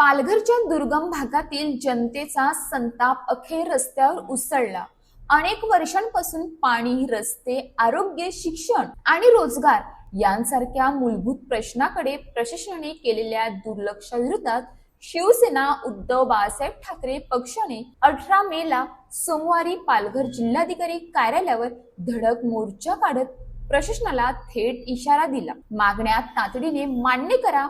पालघरच्या दुर्गम भागातील जनतेचा संताप अखेर रस्त्यावर उसळला। अनेक वर्षांपासून पाणी, रस्ते, आरोग्य, शिक्षण आणि रोजगार यांसारख्या मूलभूत प्रश्नाकडे प्रशासनाने केलेल्या दुर्लक्षाविरोधात शिवसेना उद्धव बाळासाहेब ठाकरे पक्षाने 18 मेला सोमवारी पालघर जिल्हाधिकारी कार्यालयावर धडक मोर्चा काढत प्रशासनाला थेट इशारा दिला। मागण्या तातडीने मान्य करा,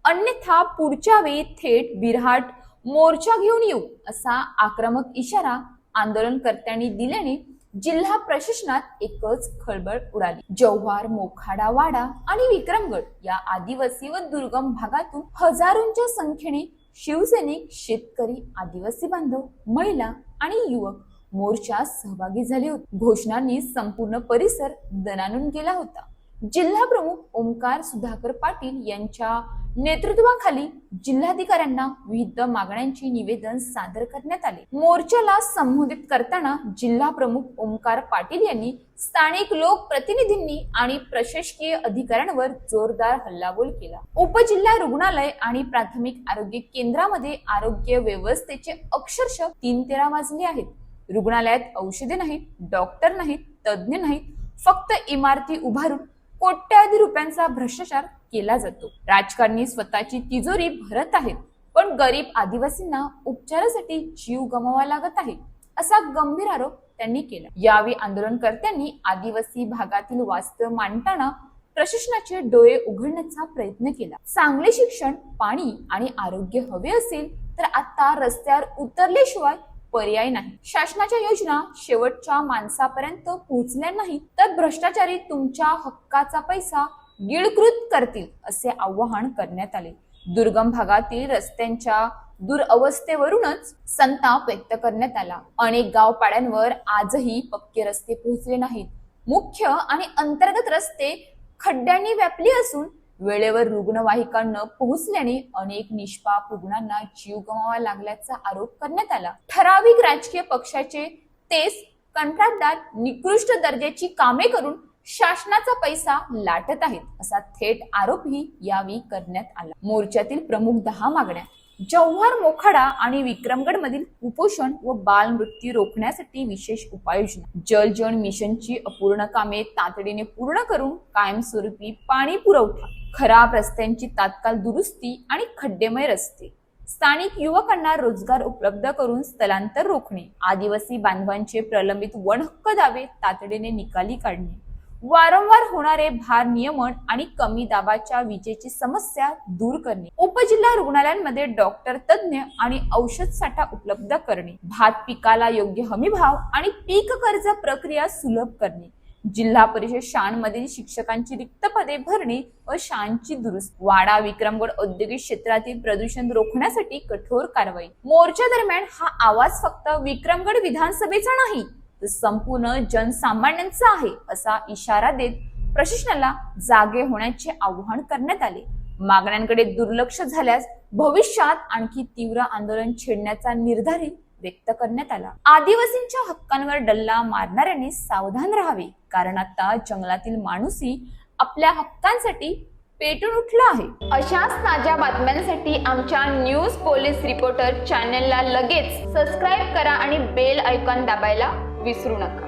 अन्यथा पुढच्या वेळी थेट बिरहाट मोर्चा घेऊन येऊ, असा आक्रमक इशारा आंदोलनकर्त्यांनी दिल्याने जिल्हा प्रशासनात एकच खळबळ उडाली। जव्हार, मोखाडा, वाडा आणि विक्रमगड या आदिवासी व दुर्गम भागातून हजारोंच्या संख्येने शिवसैनिक, शेतकरी, आदिवासी बांधव, महिला आणि युवक मोर्चात सहभागी झाले होते। घोषणांनी संपूर्ण परिसर दणाणून गेला होता। जिल्हा प्रमुख ओमकार सुधाकर पाटील यांच्या नेतृत्वाखाली जिल्हाधिकाऱ्यांना विविध मागण्यांची निवेदन सादर करण्यात आले। मोर्चाला संबोधित करताना जिल्हा प्रमुख ओमकार पाटील यांनी स्थानिक लोकप्रतिनिधींनी आणि प्रशासकीय अधिकाऱ्यांवर जोरदार हल्लाबोल केला। उपजिल्हा रुग्णालय आणि प्राथमिक आरोग्य केंद्रामध्ये आरोग्य व्यवस्थेचे अक्षरशः 3-13 वाजले आहेत। रुग्णालयात औषधे नाहीत, डॉक्टर नाहीत, तज्ञ नाहीत, फक्त इमारती उभारून कोट्यावधी रुपयांचा भ्रष्टाचार केला जातो। राजकारणी स्वतःची तिजोरी भरत आहेत, पण गरीब आदिवासींना उपचारासाठी जीव गमवावा लागत आहे, असा गंभीर आरोप त्यांनी केला। यावेळी आंदोलनकर्त्यांनी आदिवासी भागातील वास्तव मांडताना प्रशासनाचे डोळे उघडण्याचा प्रयत्न केला। चांगले शिक्षण, पाणी आणि आरोग्य हवे असेल तर आता रस्त्यावर उतरल्याशिवाय पर्याय नाही। शासनाच्या योजना शेवटच्या माणसापर्यंत पोहोचल्या नाही तर भ्रष्टाचारी तुमच्या हक्काचा पैसा गिळकृत करतील, असे आवाहन करण्यात आले। दुर्गम भागातील रस्त्यांच्या दुरवस्थेवरूनच संताप व्यक्त करण्यात आला। अनेक गावपाड्यांवर आजही पक्के रस्ते पोहोचले नाहीत। मुख्य आणि अंतर्गत रस्ते खड्ड्यांनी व्यापले असून वेळेवर रुग्णवाहिका न पोहोचल्याने अनेक निष्पाप रुग्णांना जीव गमवावा लागल्याचा आरोप करण्यात आला। ठराविक राजकीय पक्षाचे तेच कंत्राटदार निकृष्ट दर्जाची कामे करून शासनाचा पैसा लाटत आहेत, असा थेट आरोपही यावेळी करण्यात आला। मोर्चातील प्रमुख 10 मागण्या: जव्हार, मोखाडा आणि विक्रमगड मधील कुपोषण व बाल मृत्यू रोखण्यासाठी विशेष उपाययोजना, जल जीवन मिशनची अपूर्ण कामे तातडीने पूर्ण करून कायमस्वरूपी पाणी पुरवठा, खराब रस्त्यांची तात्काळ दुरुस्ती आणि खड्डेमय रस्ते, स्थानिक युवकांना रोजगार उपलब्ध करून स्थलांतर रोखणे, आदिवासी बांधवांचे प्रलंबित वन हक्क दावे तातडीने निकाली काढणे, वारंवार होणारे भार नियमन आणि कमी दाबाच्या विजेची समस्या दूर करणे, उपजिल्हा रुग्णालयांमध्ये डॉक्टर, तज्ञ आणि औषध साठा उपलब्ध करणे, भात पिकाला योग्य हमी भाव आणि पीक कर्ज प्रक्रिया सुलभ करणे, जिल्हा परिषद शाळांमधील शिक्षकांची रिक्त पदे भरणे व शाळांची दुरुस्ती, वाडा विक्रमगड औद्योगिक क्षेत्रातील प्रदूषण रोखण्यासाठी कठोर कारवाई। मोर्चा दरम्यान हा आवाज फक्त विक्रमगड विधानसभेचा नाही तर संपूर्ण जनसामान्यांचा आहे, असा इशारा देत प्रशासनाला जागे होण्याचे आवाहन करण्यात आले। मागण्यांकडे दुर्लक्ष झाल्यास भविष्यात आणखी तीव्र आंदोलन छेडण्याचा निर्धारही व्यक्त करण्यात आला। आदिवासींच्या हक्कांवर डल्ला मारणाऱ्यांनी सावधान राहावे, कारण आता जंगलातील माणूसही आपल्या हक्कांसाठी पेटून उठला आहे। अशाच ताज्या बातम्यांसाठी आमच्या न्यूज पोलीस रिपोर्टर चॅनलला लगेच सबस्क्राईब करा आणि बेल आयकॉन दाबायला विसरू नका।